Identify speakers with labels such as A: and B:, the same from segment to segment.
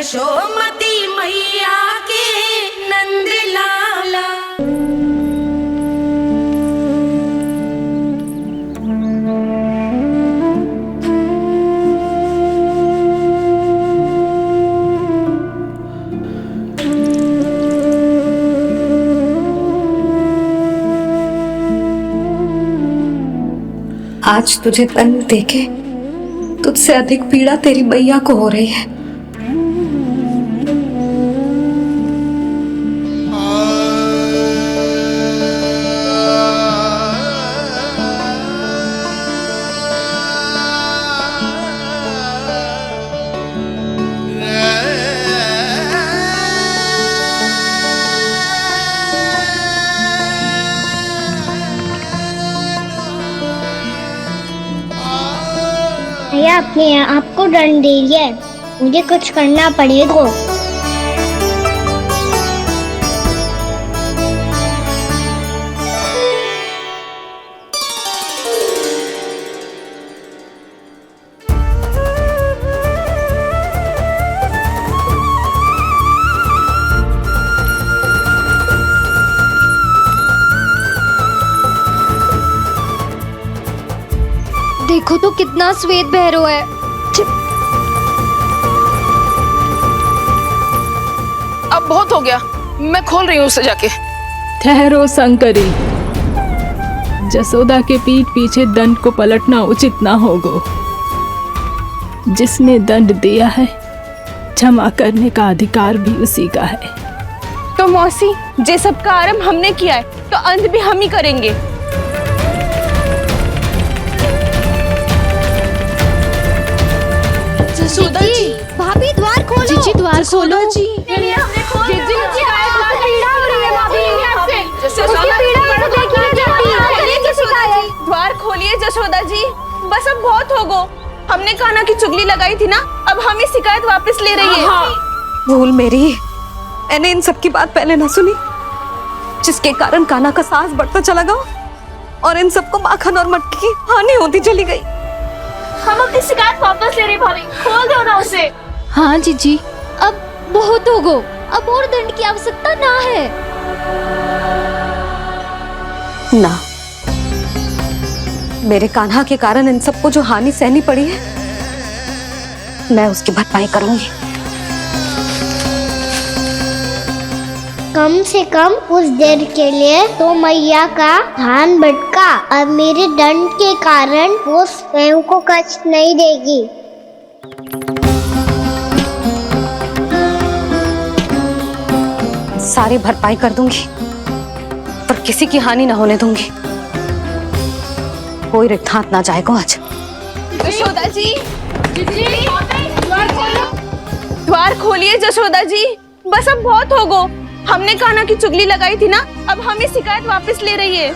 A: यशोमती मैया के नंद लाला।
B: आज तुझे दंड देके तुझसे अधिक पीड़ा तेरी मैया को हो रही है।
C: भैया अपने आपको दंड दे दिया है, मुझे कुछ करना पड़ेगा।
D: देखो तो कितना श्वेत भैरव है।
E: अब बहुत हो गया, मैं खोल रही हूँ उसे जाके।
F: ठहरो शंकरी, जसोदा के पीठ पीछे दंड को पलटना उचित ना होगा। जिसने दंड दिया है क्षमा करने का अधिकार भी उसी का है।
E: तो मौसी, जे सब का आरंभ हमने किया है तो अंत भी हम ही करेंगे। जसोदा जी,
D: भाभी द्वार खोलो।
E: जीजी द्वार खोलो। जी द्वार खोलिए जसोदा जी, बस अब बहुत हो गो। हमने कान्हा की चुगली लगाई थी ना, अब हम ही शिकायत वापस ले रही है।
B: भूल मेरी, मैंने इन सब की बात पहले ना सुनी, जिसके कारण कान्हा का साहस बढ़ता चला गया और इन सबको माखन और मटकी की हानि होती चली गई।
C: हम अपनी शिकायत वापस ले रहे भाभी, खोल दो ना उसे।
D: हाँ जीजी, अब बहुत हो गो, अब और दंड की आवश्यकता ना है।
B: ना, मेरे कान्हा के कारण इन सबको जो हानि सहनी पड़ी है, मैं उसकी भरपाई करूंगी।
C: कम से कम उस देर के लिए तो मैया का ध्यान भटका, अब मेरे दंड के कारण वो स्वयं को कष्ट नहीं देगी।
B: सारी भरपाई कर दूंगी, पर किसी की हानि ना होने दूंगी। कोई रिक्त हाथ ना जाएगा आज।
E: जसोदा जी, द्वार खोलिए जसोदा जी, बस अब बहुत हो गो। हमने कान्हा की चुगली लगाई थी ना, अब हम ही शिकायत वापस ले रही है।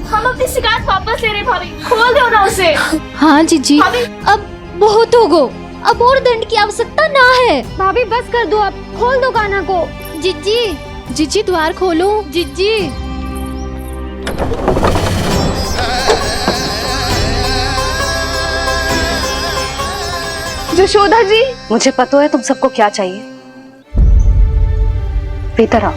C: हम अपनी शिकायत वापस ले रहे भाभी, खोल दो ना उसे।
D: हाँ जीजी, अब बहुत हो गो, अब और दंड की आवश्यकता ना है। भाभी बस कर दो, अब खोल दो कान्हा को। जीजी, जीजी द्वार खोलो। जीजी,
E: जसोदा जी,
B: मुझे पता है तुम सबको क्या चाहिए। भीतर आओ।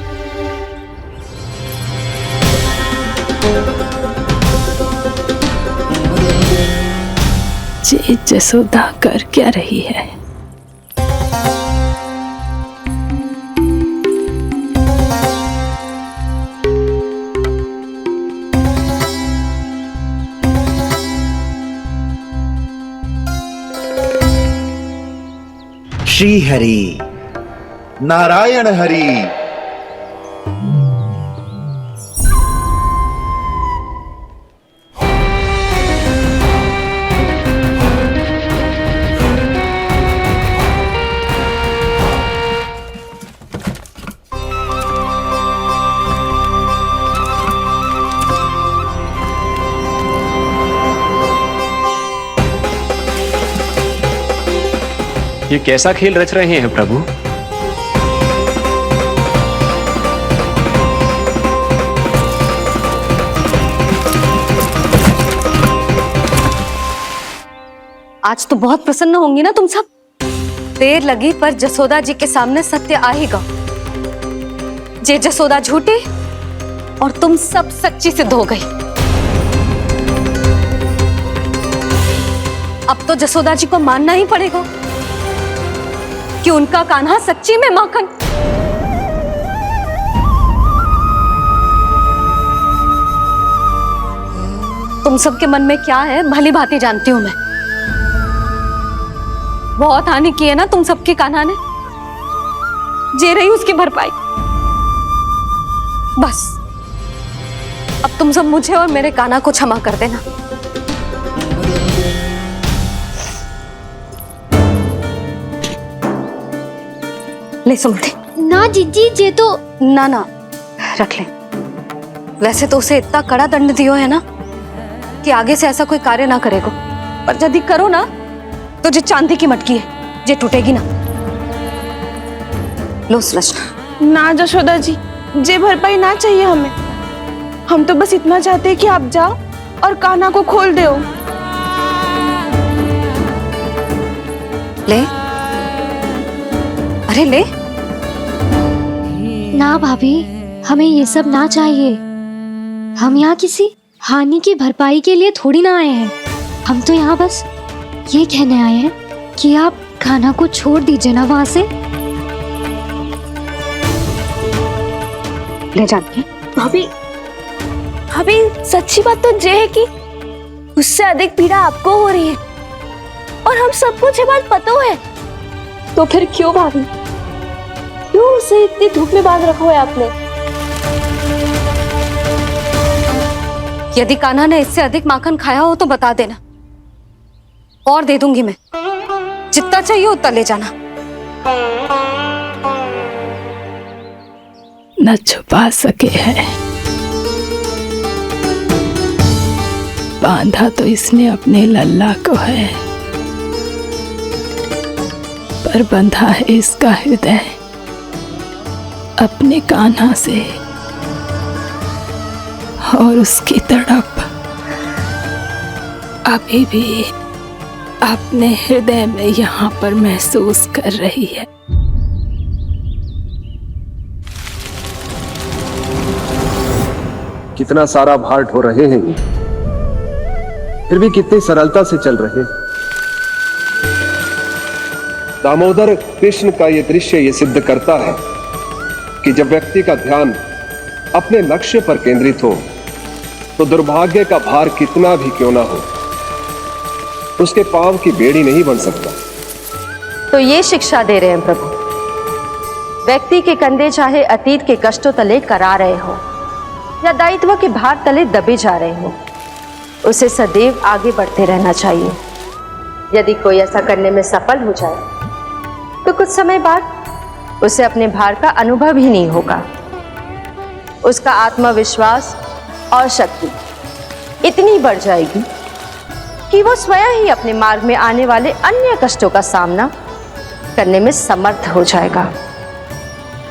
F: जे जसोदा कर क्या रही है?
G: श्री हरि नारायण हरि।
H: ये कैसा खेल रच रहे हैं प्रभु?
B: आज तो बहुत प्रसन्न होंगी ना तुम सब। देर लगी पर जसोदा जी के सामने सत्य आएगा। जे जसोदा झूठी और तुम सब सच्ची सिद्ध हो गई। अब तो जसोदा जी को मानना ही पड़ेगा कि उनका कान्हा सच्ची में माखन। तुम सबके मन में क्या है भली भांति जानती हूं मैं। बहुत हानि की है ना तुम सबके कान्हा ने, जे रही उसकी भरपाई। बस अब तुम सब मुझे और मेरे कान्हा को क्षमा कर देना। ले सुमति।
D: ना जीजी, जे तो
B: ना ना रख ले। वैसे तो उसे इतना कड़ा दंड दियो है ना कि आगे से ऐसा कोई कार्य ना करेगा, पर यदि करो ना तो जो चांदी की मटकी है जे टूटेगी ना। लो सुलक्षणा।
E: ना जशोदा जी, जे भरपाई ना चाहिए हमें। हम तो बस इतना चाहते हैं कि आप जाओ और कान्हा को खोल दो।
B: ले, अरे ले।
D: ना भाभी, हमें ये सब ना चाहिए। हम यहाँ किसी हानि की भरपाई के लिए थोड़ी ना आए हैं। हम तो यहाँ बस ये कहने आए हैं कि आप कान्हा को छोड़ दीजिए ना वहां से।
B: ले जानकी।
E: भाभी, भाभी सच्ची बात तो ये है कि उससे अधिक पीड़ा आपको हो रही है और हम सबको ये बात पता है। तो फिर क्यों भाभी, क्यों उसे इतनी धूप में बांध रखा है आपने?
B: यदि कान्हा ने इससे अधिक माखन खाया हो तो बता देना, और दे दूंगी मैं। जितना चाहिए उतना ले जाना।
F: न छुपा सके हैं, बांधा तो इसने अपने लल्ला को है, पर बंधा है इसका हृदय अपने कान्हा से। और उसकी तड़प अभी भी अपने हृदय में यहाँ पर महसूस कर रही है।
I: कितना सारा भार ढो रहे हैं, फिर भी कितनी सरलता से चल रहे हैं। दामोदर कृष्ण का यह दृश्य ये सिद्ध करता है कि जब व्यक्ति का ध्यान अपने लक्ष्य पर केंद्रित हो तो दुर्भाग्य का भार कितना भी क्यों ना हो, उसके पांव की बेड़ी नहीं बन सकता।
J: तो ये शिक्षा दे रहे हैं प्रभु, व्यक्ति के कंधे चाहे अतीत के कष्टों तले करा रहे हो या दायित्व के भार तले दबे जा रहे हो, उसे सदैव आगे बढ़ते रहना चाहिए। यदि कोई ऐसा करने में सफल हो जाए तो कुछ समय बाद उसे अपने भार का अनुभव ही नहीं होगा। उसका आत्मविश्वास और शक्ति इतनी बढ़ जाएगी कि वो स्वयं ही अपने मार्ग में आने वाले अन्य कष्टों का सामना करने में समर्थ हो जाएगा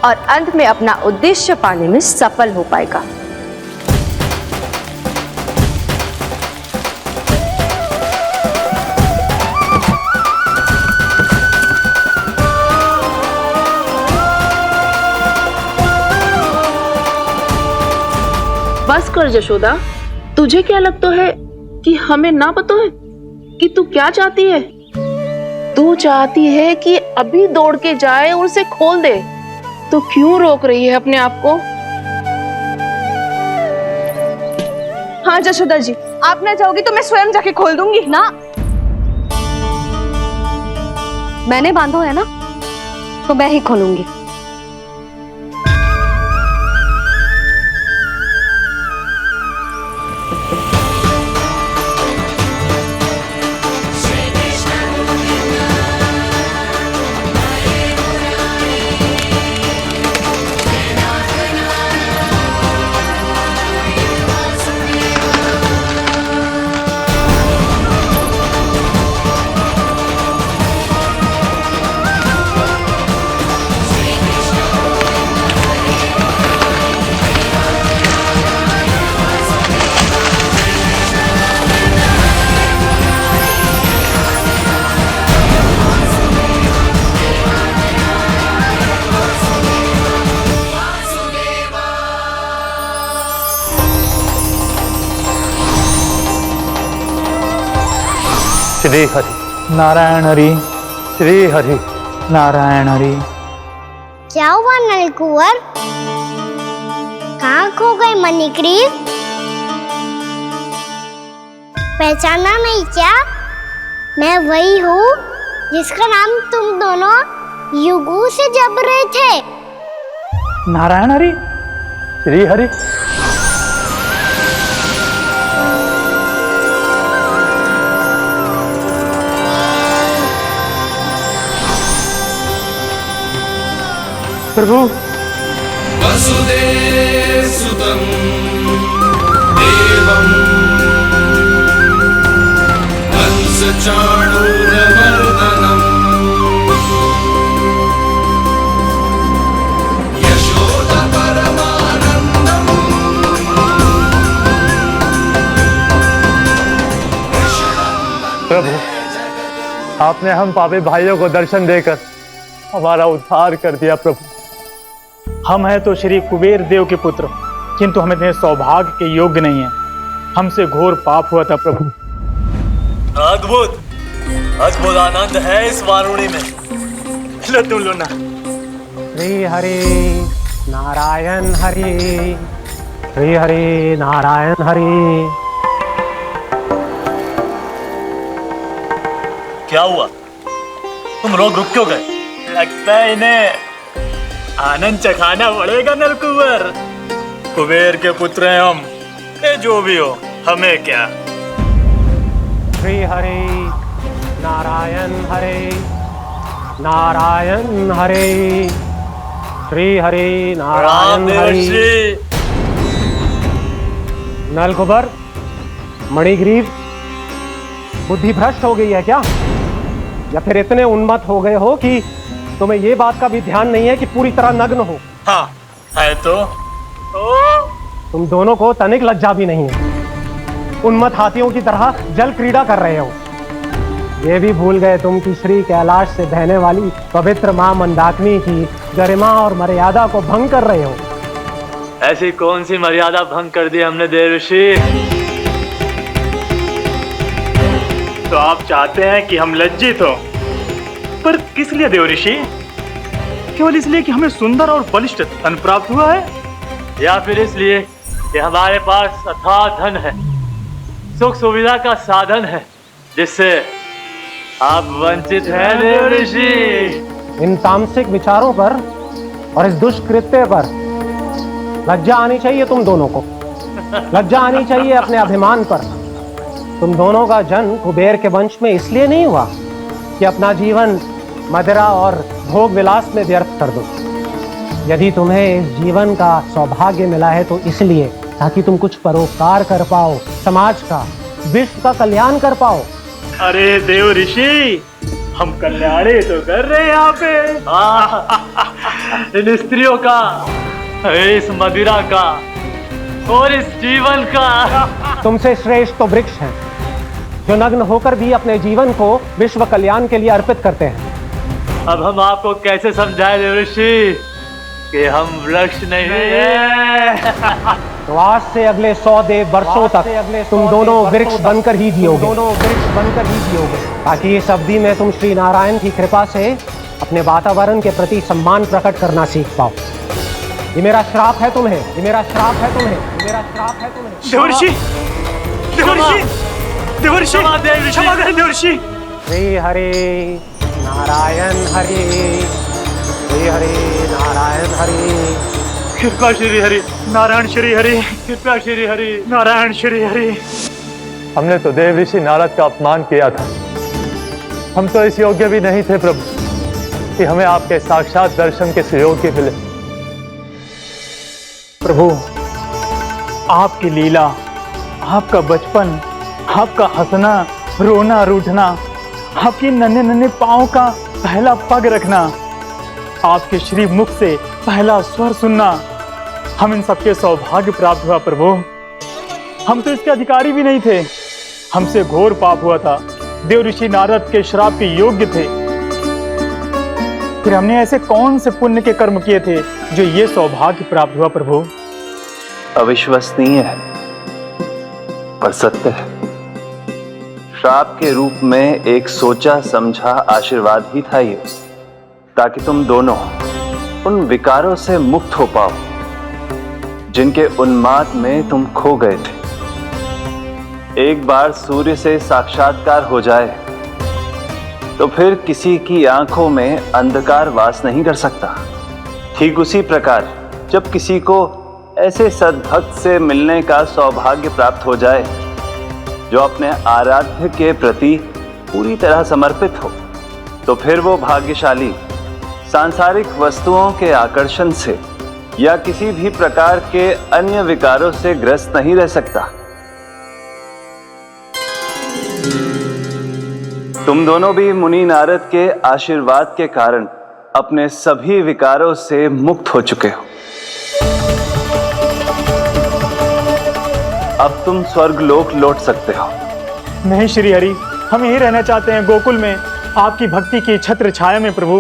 J: और अंत में अपना उद्देश्य पाने में सफल हो पाएगा।
E: बस कर जशोदा, तुझे क्या लगता है कि हमें ना पता है कि तू क्या चाहती है? तू चाहती है कि अभी दौड़ के जाए और उसे खोल दे, तो क्यों रोक रही है अपने आप को? हाँ जशोदा जी, आप ना जाओगी तो मैं स्वयं जाके खोल दूंगी।
B: ना, मैंने बांधो है ना, तो मैं ही खोलूंगी।
K: श्री हरि नारायण हरि, श्री हरि नारायण हरि।
C: क्या हुआ नलकुंवर? कहाँ खो गए मणिग्रीव? पहचाना नहीं क्या? मैं वही हूँ जिसका नाम तुम दोनों युगों से जप रहे थे।
K: नारायण हरि, श्री हरि। प्रभु
L: वसुदेव सुतं देवं कंस चाणूरमर्दनम् यशोदा परमानंदम्।
K: प्रभु, आपने हम पापी भाइयों को दर्शन देकर हमारा उद्धार कर दिया। प्रभु, हम हैं तो श्री कुबेर देव के पुत्र, किंतु हम इतने सौभाग्य के योग्य नहीं हैं। हमसे घोर पाप हुआ था। प्रभु,
M: अद्भुत अद्भुत आनंद है इस वारुणी में। लो तुम लो ना।
K: श्री हरि नारायण हरि, श्री हरि नारायण हरि।
M: क्या हुआ? तुम लोग रुक क्यों गए? लगता है इन्हें आनंद चखाना पड़ेगा नलकुंवर। कुबेर के पुत्र हैं हम, ये जो भी हो हमें क्या।
K: श्री हरि नारायण हरि, नारायण हरि, श्री हरि नारायण हरि। नलकुबर, मणिग्रीव, बुद्धि भ्रष्ट हो गई है क्या? या फिर इतने उन्मत्त हो गए हो कि तुम्हें ये बात का भी ध्यान नहीं है कि पूरी तरह नग्न हो?
M: हाँ है तो
K: तुम दोनों को तनिक लज्जा भी नहीं है। उन्मत्त हाथियों की तरह जल क्रीड़ा कर रहे हो। ये भी भूल गए तुम कि श्री कैलाश से बहने वाली पवित्र मां मंदाकिनी की गरिमा और मर्यादा को भंग कर रहे हो।
M: ऐसी कौन सी मर्यादा भंग कर दी हमने देवर्षि? तो आप चाहते हैं कि हम लज्जित हो, पर किस लिए देवर्षि? केवल इसलिए कि हमें सुंदर और बलिष्ठ धन प्राप्त हुआ है, या फिर इसलिए कि हमारे पास अथाह धन है, सुख सुविधा का साधन है, जिससे आप वंचित हैं देवर्षि?
K: इन तामसिक विचारों पर और इस दुष्कृत्य पर लज्जा आनी चाहिए तुम दोनों को। लज्जा आनी चाहिए अपने अभिमान पर। तुम दोनों का जन्म कुबेर के वंश में इसलिए नहीं हुआ कि अपना जीवन मदिरा और भोग विलास में व्यर्थ कर दो। यदि तुम्हें इस जीवन का सौभाग्य मिला है तो इसलिए ताकि तुम कुछ परोपकार कर पाओ, समाज का, विश्व का कल्याण कर पाओ।
M: अरे देव ऋषि, हम कल्याणी तो कर रहे हैं यहाँ पे। इन स्त्रियों का, इस मदिरा का और इस जीवन का।
K: तुमसे श्रेष्ठ तो वृक्ष हैं, जो नग्न होकर भी अपने जीवन को विश्व कल्याण के लिए अर्पित करते हैं।
M: अब हम आपको कैसे समझाएं देवर्षि कि हम वृक्ष नहीं हैं?
K: तो आज से अगले 100 वर्षों तक तुम दोनों वृक्ष बनकर ही जियोगे, ताकि इस अवधि में तुम श्री नारायण की कृपा से अपने वातावरण के प्रति सम्मान प्रकट करना सीख पाओ। ये मेरा श्राप है तुम्हें, ये मेरा श्राप है तुम्हें, ये मेरा श्राप है तुम्हें।
M: देवर्षि, देवर्षि, देवर्षि, क्षमा करें देवर्षि।
K: श्री हरि नारायण हरि, श्री हरि नारायण हरि।
M: कृपा श्री हरि नारायण श्री हरि, कृपा श्री हरि नारायण श्री हरि।
K: हमने तो देव ऋषि नारद का अपमान किया था। हम तो इस योग्य भी नहीं थे प्रभु कि हमें आपके साक्षात दर्शन के सुयोग्य मिले। प्रभु, आपकी लीला, आपका बचपन, आपका हंसना, रोना, रूठना, आपके नन्हे नन्हे पाँव का पहला पग रखना, आपके श्री मुख से पहला स्वर सुनना, हम इन सबके सौभाग्य प्राप्त हुआ प्रभु। हम तो इसके अधिकारी भी नहीं थे। हमसे घोर पाप हुआ था, देव ऋषि नारद के श्राप के योग्य थे। फिर हमने ऐसे कौन से पुण्य के कर्म किए थे जो ये सौभाग्य प्राप्त हुआ प्रभु?
N: अविश्वसनीय है पर सत्य है। श्राप के रूप में एक सोचा समझा आशीर्वाद ही था ये, ताकि तुम दोनों उन विकारों से मुक्त हो पाओ जिनके उन्माद में तुम खो गए थे। एक बार सूर्य से साक्षात्कार हो जाए तो फिर किसी की आंखों में अंधकार वास नहीं कर सकता। ठीक उसी प्रकार जब किसी को ऐसे सद्भक्त से मिलने का सौभाग्य प्राप्त हो जाए जो अपने आराध्य के प्रति पूरी तरह समर्पित हो, तो फिर वो भाग्यशाली सांसारिक वस्तुओं के आकर्षण से या किसी भी प्रकार के अन्य विकारों से ग्रस्त नहीं रह सकता। तुम दोनों भी मुनि नारद के आशीर्वाद के कारण अपने सभी विकारों से मुक्त हो चुके हो। अब तुम स्वर्गलोक लौट सकते हो।
M: नहीं श्री हरि, हम यहीं रहना चाहते हैं, गोकुल में आपकी भक्ति की छत्र छाया में प्रभु।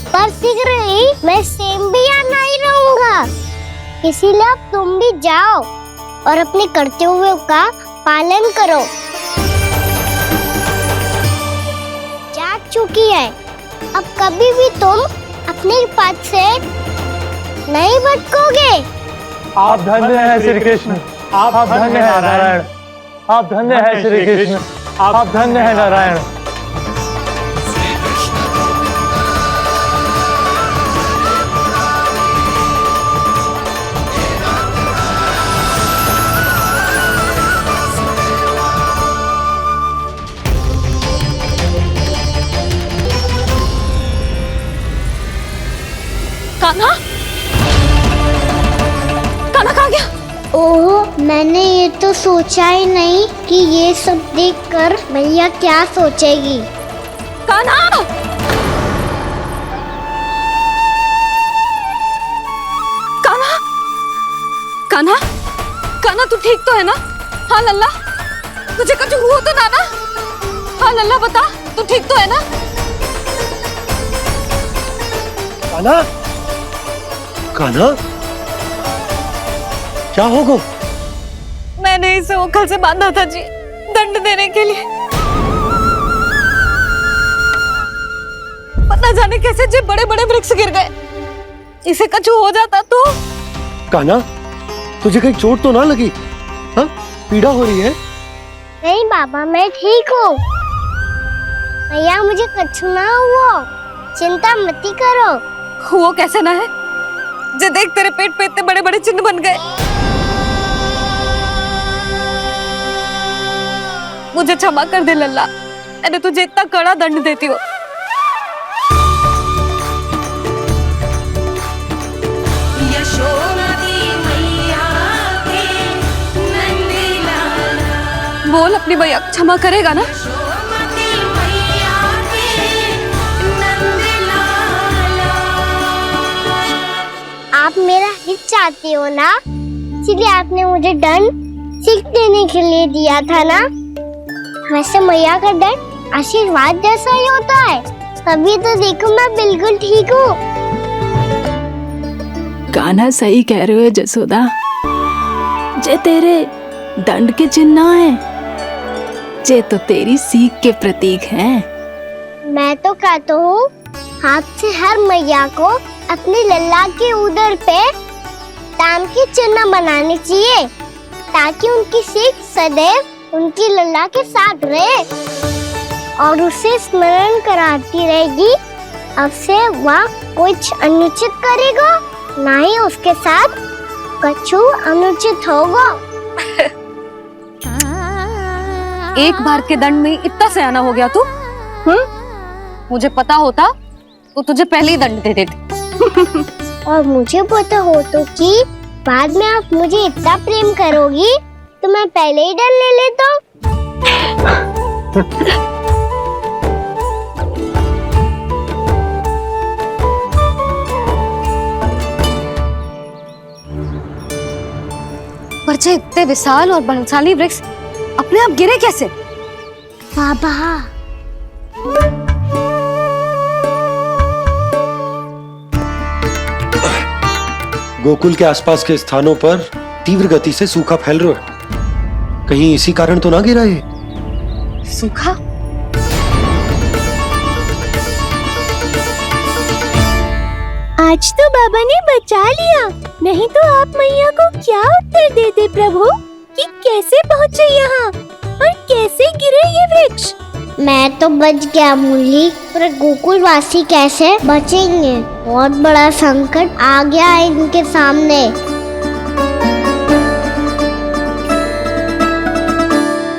C: पर शीघ्र ही मैं सेम्बिया नहीं रहूंगा, इसीलिए अब तुम भी जाओ और अपने कर्तव्यों का पालन करो। जाग चुकी है, अब कभी भी तुम अपने पद से नहीं भटकोगे।
K: आप धन्य हैं श्री कृष्ण, आप धन्य हैं नारायण, आप धन्य हैं श्री कृष्ण, आप धन्य हैं नारायण।
B: कान्हा, कान्हा कहाँ गया?
C: ओह, मैंने ये तो सोचा ही नहीं कि ये सब देखकर मैया क्या सोचेगी।
B: कान्हा! कान्हा! कान्हा! कान्हा तू ठीक तो है ना? हाँ लल्ला, तुझे कुछ हुआ तो ना ना? हाँ लल्ला बता, तू ठीक तो है ना?
K: कान्हा, कान्हा, क्या होगा?
B: मैंने इसे ओखल से बांधा था जी, दंड देने के लिए। पता जाने कैसे जी बड़े बड़े वृक्ष गिर गए। इसे कुछ हो जाता तो?
K: कान्हा, तुझे कहीं चोट तो ना लगी? हाँ, पीड़ा हो रही है?
C: नहीं बाबा, मैं ठीक हूँ। भैया मुझे कुछ ना हुआ, चिंता मत करो।
B: वो कैसे ना है? जे देख तेरे पेट पे इतने बड़े बड़े चिन्ह बन गए। मुझे क्षमा कर दे लल्ला, मैंने तुझे इतना कड़ा दंड देती हो। बोल अपनी भैया क्षमा करेगा ना?
C: आप मेरा हित चाहते हो ना, इसलिए आपने मुझे दंड सीख देने के लिए दिया था ना। वैसे मैया का दंड आशीर्वाद जैसा ही होता है, तभी तो देखो मैं बिल्कुल ठीक हूँ।
F: कान्हा सही कह रहे हो जसोदा, जे तेरे दंड के चिन्ह है, जे तो तेरी सीख के प्रतीक हैं।
C: मैं तो कहता हूँ हाथ से हर मैया को अपने लल्ला के उदर पे ताम के चिन्ह बनाने चाहिए, ताकि उनकी सीख सदैव उनकी लल्ला के साथ रहे और उसे स्मरण कराती रहेगी। अब से वह कुछ अनुचित करेगा, ना ही उसके साथ कुछ अनुचित होगा।
B: एक बार के दंड में इतना सयाना हो गया तू? मुझे पता होता तो तुझे पहले ही दंड दे देती।
C: और मुझे पता हो तो कि बाद में आप मुझे इतना प्रेम करोगी तो मैं पहले ही डर ले लेता हूँ।
B: पर जे इतने विशाल और बलशाली वृक्ष अपने आप गिरे कैसे?
C: बाबा,
K: गोकुल के आसपास के स्थानों पर तीव्र गति से सूखा फैल रहा है।
O: कहीं इसी कारण तो ना गिरा ये?
B: सूखा?
C: आज तो बाबा ने बचा लिया, नहीं तो आप मैया को क्या उत्तर देते प्रभु कि कैसे पहुँचे यहाँ और कैसे गिरे ये वृक्ष? मैं तो बच गया मुरली, पर गोकुलवासी कैसे बचेंगे? बहुत बड़ा संकट आ गया है इनके सामने।